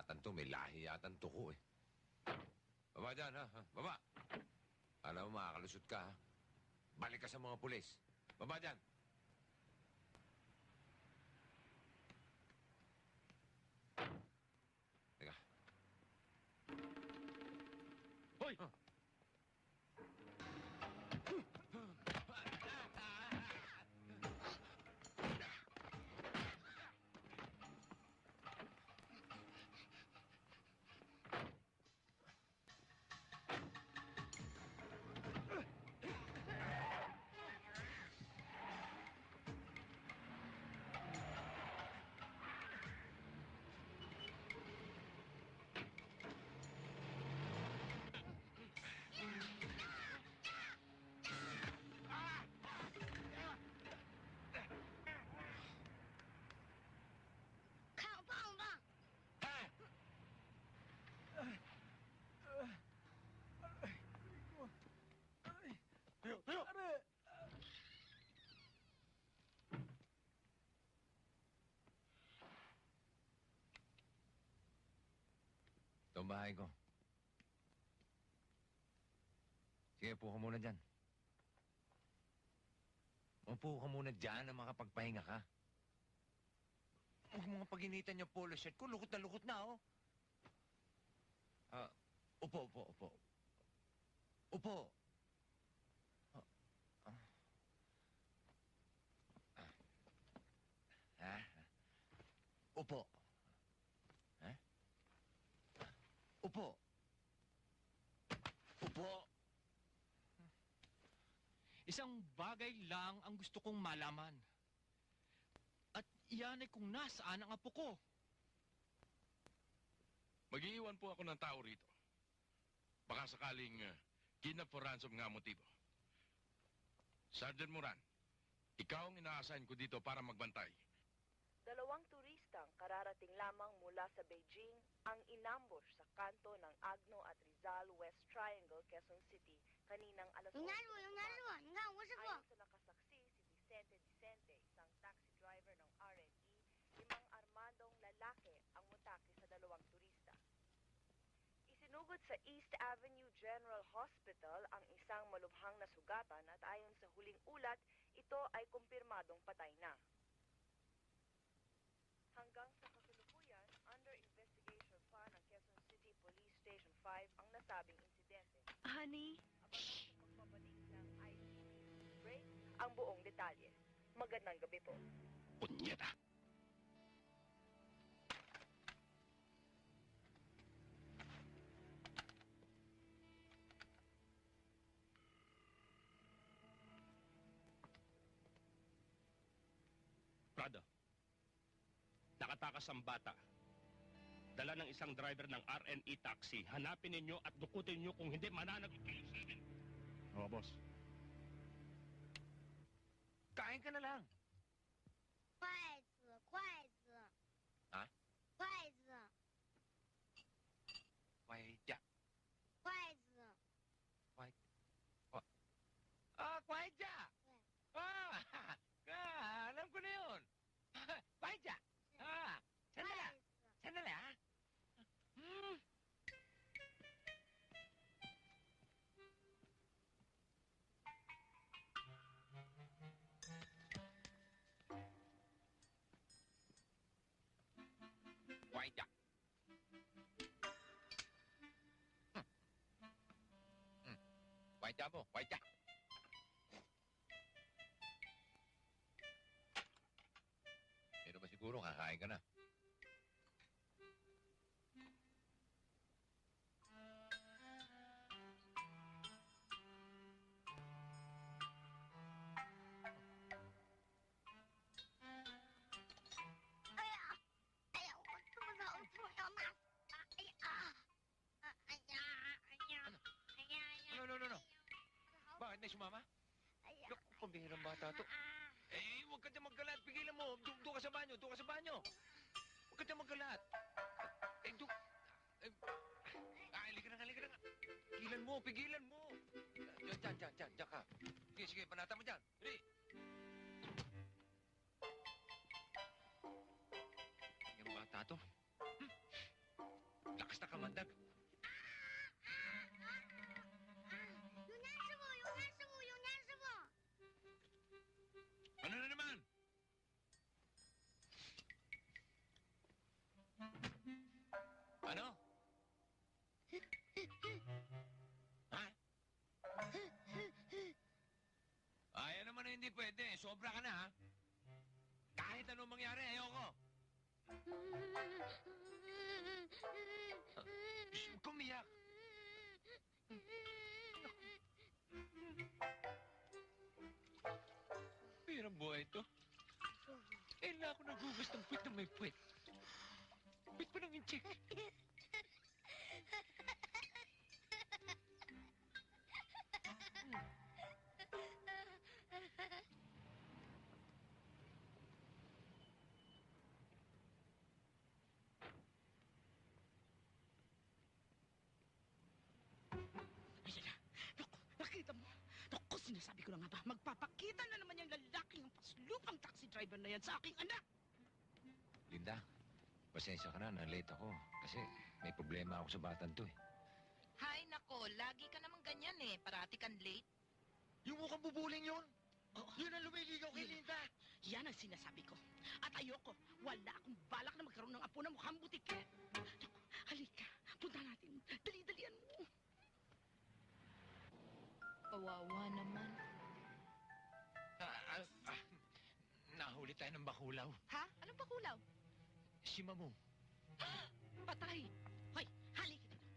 batang to, may lahi yatang tuko eh. Baba dyan, ha? Baba! Alam mo, makakalusot ka, ha? Balik ka sa mga pulis. Baba dyan! Teka. Hoy! Tayo! Tayo! Ito ang bahay ko. Sige, upo ka muna dyan. Upo ka muna dyan na makapagpahinga ka. Huwag mga paginitan yung polo shirt ko. Lukot na, oh. Upo. Upo. Upo. Ha? Upo. Upo. Isang bagay lang ang gusto kong malaman. At iyan ay kung nasaan ang apo ko. Mag-iiwan po ako ng tao rito. Baka sakaling kidnap for ransom nga motibo. Sergeant Moran, ikaw ang ina-assign ko dito para magbantay. 2 turistang kararating lamang mula sa Beijing ang inambush sa kanto ng Agno at Rizal West Triangle, Quezon City kaninang alas 8. 你看我，你看我，你看我师傅。 Ayon sa nakasaksi si Vicente, isang taxi driver ng RNE, 5 armadong lalaki ang mutake sa 2 turista. Isinugod sa East Avenue General Hospital ang isang malubhang na sugatan at ayon sa huling ulat, ito ay kumpirmadong patay na. Hanggang sa kasalukuyan, under investigation pa ng Quezon City Police Station 5 ang nasabing insidente. Honey, Abangan sa pagbabalik ng ICP break ang buong detalye. Magandang gabi po. Punyeta! Prado, nakatakas ang bata. Dala ng isang driver ng RNE taxi. Hanapin ninyo at dukutin ninyo kung hindi mananagot kayo sa akin. Oo, boss. Kain ka na lang. 筷子，筷子。啊？筷子， Kwaya. 筷子。 Kwaya! Ouais. Alam ko na yun. Kwaya! Sandali, 筷子。 sandali, ha? Kwaya. Kwaya mo, kwaya. Pero ba siguro kakain ka na? No. Bakit may sumama? Naku, pambihirang bata to. Huwag ka dyan magkalat. Pigilan mo. Doon ka sa banyo. Huwag ka dyan magkalat. Halika na nga. Pigilan mo. Diyan ka. Sige, panata mo dyan. Dali. Yung bata to. lakas na kamandag. Ano na naman? Ano? Ha? Ayan naman na hindi pwede. Sobra ka na, ha? Kahit anong mangyari, ayoko. Shh, huwag kang umiyak. Pirang buhay ito. Kailan ako nagugas ng puwit na may puwit? Puwit pa ng inchik. Ayan na. Naku, nakita mo. Naku, sinasabi ko na nga ba, magpapakita na naman yung lalaking ang paslupang taxi driver na yan sa aking anak. Linda, pasensya ka na, na-late ako. Kasi may problema ako sa batan to, eh. Hay nako, lagi ka naman ganyan eh. Parati kang late. Yung mukhang bubuling yun! Oo. Yun ang lumiligaw kay Yun. Linda! Yan ang sinasabi ko. At ayoko, wala akong balak na magkaroon ng apo na mukhang butik eh. Naku, halika, punta natin. Dali-dalian mo. Kawawa naman. Nahuli tayo ng bakulaw. Ha? Anong pakulaw? Si Mamu. Patay. Hoy, halika dito.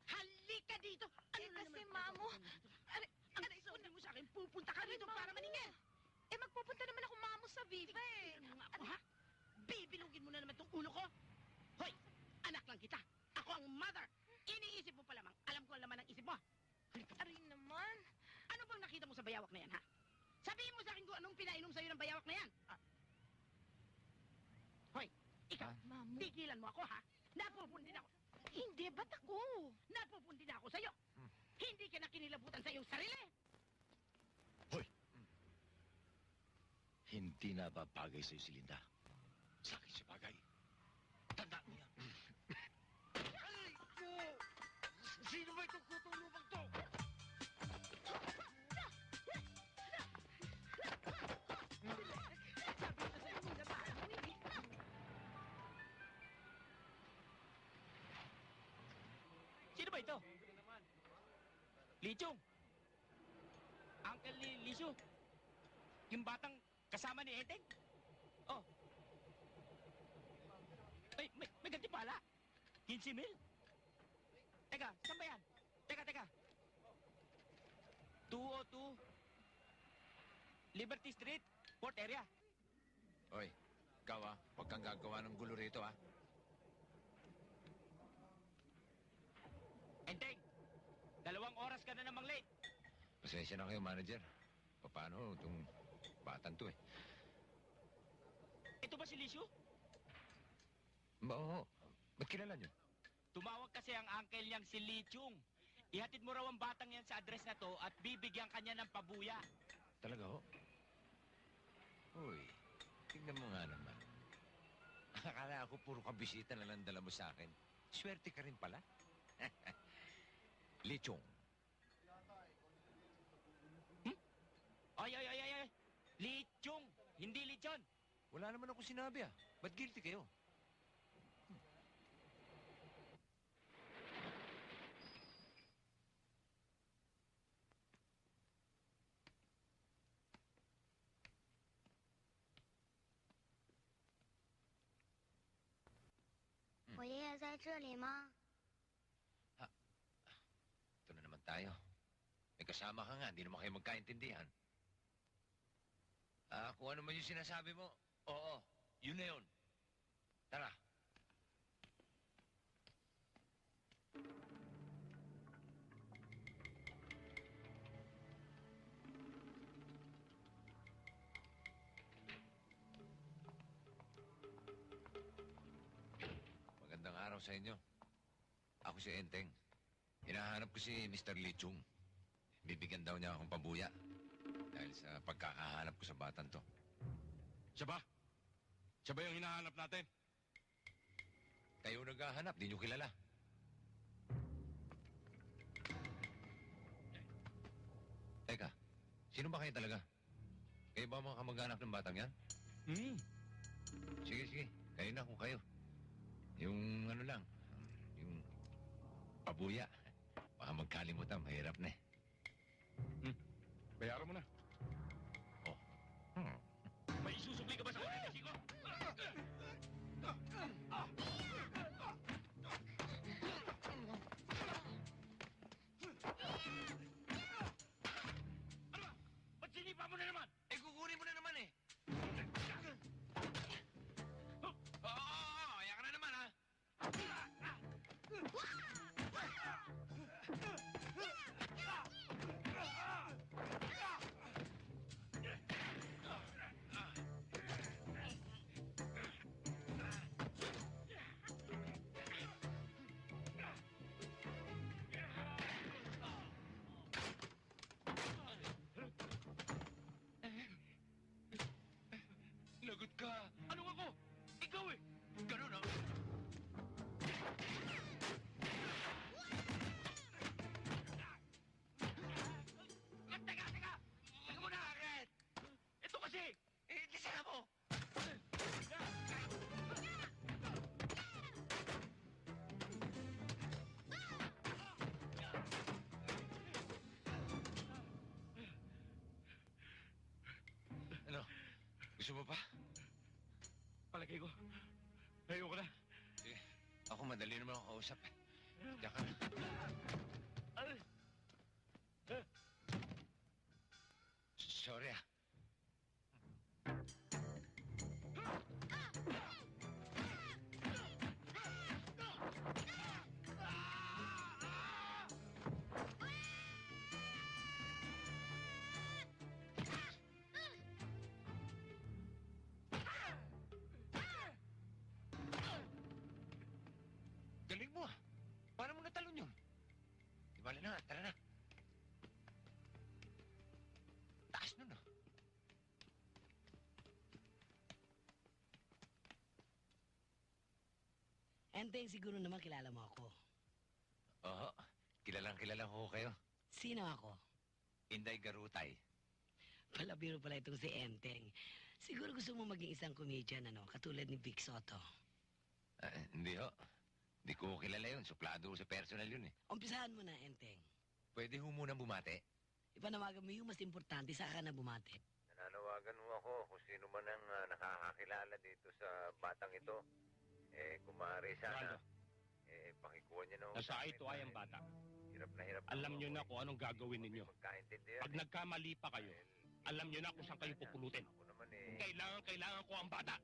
Halika dito. Ano Eh, na kasi, naman Mamo, ang sabi mo sa akin, pupunta ka dito para maningin. Eh, magpupunta naman ako mamo sa Viva eh. Tignan mo nga ako, ha? Bibilugin mo na naman tong ulo ko. Hoy, anak lang kita. Ako ang mother. Iniisip mo pa lamang. Alam ko ang laman ng isip mo. Halika. Aray naman. Ano bang nakita mo sa bayawak na yan, ha? Sabihin mo sa akin kung anong pinainom sa'yo ng bayawak na yan. Hoy, ikaw, Mamo. tigilan mo ako, ha? Napupundi na ako. Hindi, ba't ako? Napupundi na ako sa'yo. Hindi ka na kinilabutan sa iyong sarili. Hindi na babagay sa'yo si Linda. Sa akin si bagay. Tandaan mo yan. Ay, ko! Sino ba itong kutulubang to? Sabi ko sa'yo, hindi na tayo. Sino ba ito? Lichong. Uncle ni Lisyo. Yung batang kasama ni Eteng. Oh. May ganti pala. 15 mil. Teka, saan ba yan? Teka. 202 Liberty Street, Port Area. Hoy, ikaw huwag kang gagawa ng gulo rito Eteng, 2 oras ka na namang late. Pasensya na kayo, manager. Paano itong batan to, eh? Ito ba si Lisyo? Oo. Ba't kilala niyo? Tumawag kasi ang uncle niyang si Lichong. Ihatid mo raw ang batang yan sa address na to at bibigyan kanya ng pabuya. Talaga, ho? Uy, tignan mo nga naman. Akala ako puro kabisita na lang dala mo sa akin. Swerte ka rin pala. Lichong. Ay. Lichong, hindi Lichon. Wala naman ako sinabi, Ba't guilty kayo?我爷爷在这里吗？ Ito na naman tayo. May kasama ka nga, hindi naman kayo magkaintindihan. Kung ano man yung sinasabi mo, oo, yun na yun. Tara. Magandang araw sa inyo. Ako si Enteng. Hinahanap ko si Mr. Lee Chung. Bibigyan daw niya akong pabuya. Dahil sa pagkakahanap ko sa batang to. Siya ba? Siya ba yung hinahanap natin? Kayo naghahanap, di nyo kilala. Sino ba kayo talaga? Kayo ba mga kamag-anak ng batang yan? Sige, sige. Kayo na kung kayo. Yung ano lang, yung pabuya. Baka magkalimutan, mahirap na eh. Bayaran mo na. May isusubli ka ba sa akin, Chico? Ba't sinipa mo na naman? Eh, kukunin mo na naman eh. Oo, kaya ka na naman ha. Lagot ka. Anong ako? Ikaw eh. Ganun ah. Teka! Teka muna! Red! Ito kasi! Eh, lisika mo. Ano? Gusto mo pa? Palagay ko. Ayoko na. Sige. Ako madali naman ako kausap eh. Diyan ka na. Sorry ah. Galing mo ah. Paano mo natalon yun? Di bala na nga, tara na. Taas nun ah. Enteng, siguro naman kilala mo ako. Oo, kilala ko kayo. Sino ako? Inday Garutay. Palabiro pala itong si Enteng. Siguro gusto mo maging isang comedian, ano? Katulad ni Vic Soto. Hindi ho. Hindi ko kilala yun. Suplado ko sa personal yun eh. Umpisahan mo na, Enteng. Pwede ho munang bumate. Ipanawagan mo yung mas importante, saka na bumati. Nananawagan ho ako kung sino man ang nakakakilala dito sa batang ito. Eh, kung maaari sana, Ronaldo. pakikuha niya na ho Nasa sa akin eye to eye ang dahil bata. Hirap na hirap Alam ako nyo na eh. kung anong gagawin ninyo. Magkaintindihan Pag nagkamali pa kayo, alam nyo na kung saan kayo pupulutin. Ako naman eh. Kailangan ko ang bata.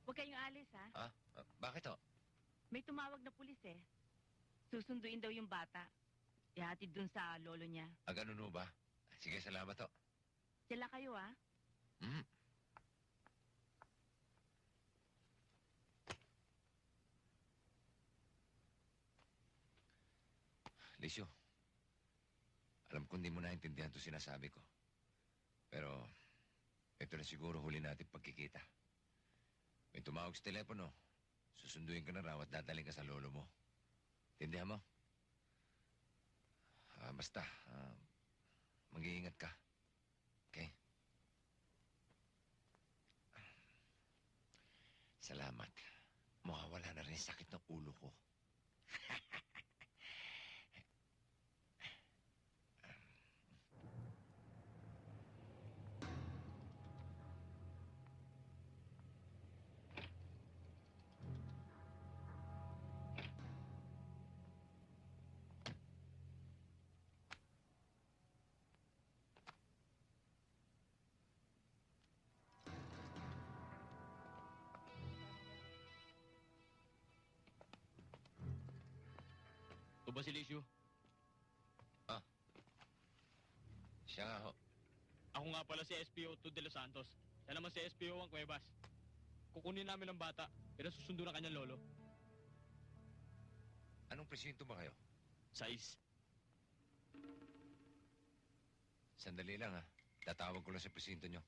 Huwag kayong alis, ha? Bakit ho? May tumawag na pulis, eh. Susunduin daw yung bata. Ihatid dun sa lolo niya. Ganun ho ba? Sige, salamat ho. Sila kayo, ha? Mm. Lisyo, alam ko hindi mo naintindihan to sinasabi ko. Pero, ito na siguro huli natin pagkikita. May tumawag sa telepono. Susunduin ka na raw at dadaling ka sa lolo mo. Tindihan mo? Basta, mag-iingat ka. Okay? Salamat. Mawawala na rin yung sakit ng ulo ko. Ito ba si Licio? Siya nga ho. Ako nga pala si SPO2 de Los Santos. Siya naman si SPO1 Cuevas. Kukunin namin ang bata, pero susundo na kanyang lolo. Anong presinto ba kayo? 6. Sandali lang ha. Tatawag ko lang sa presinto nyo.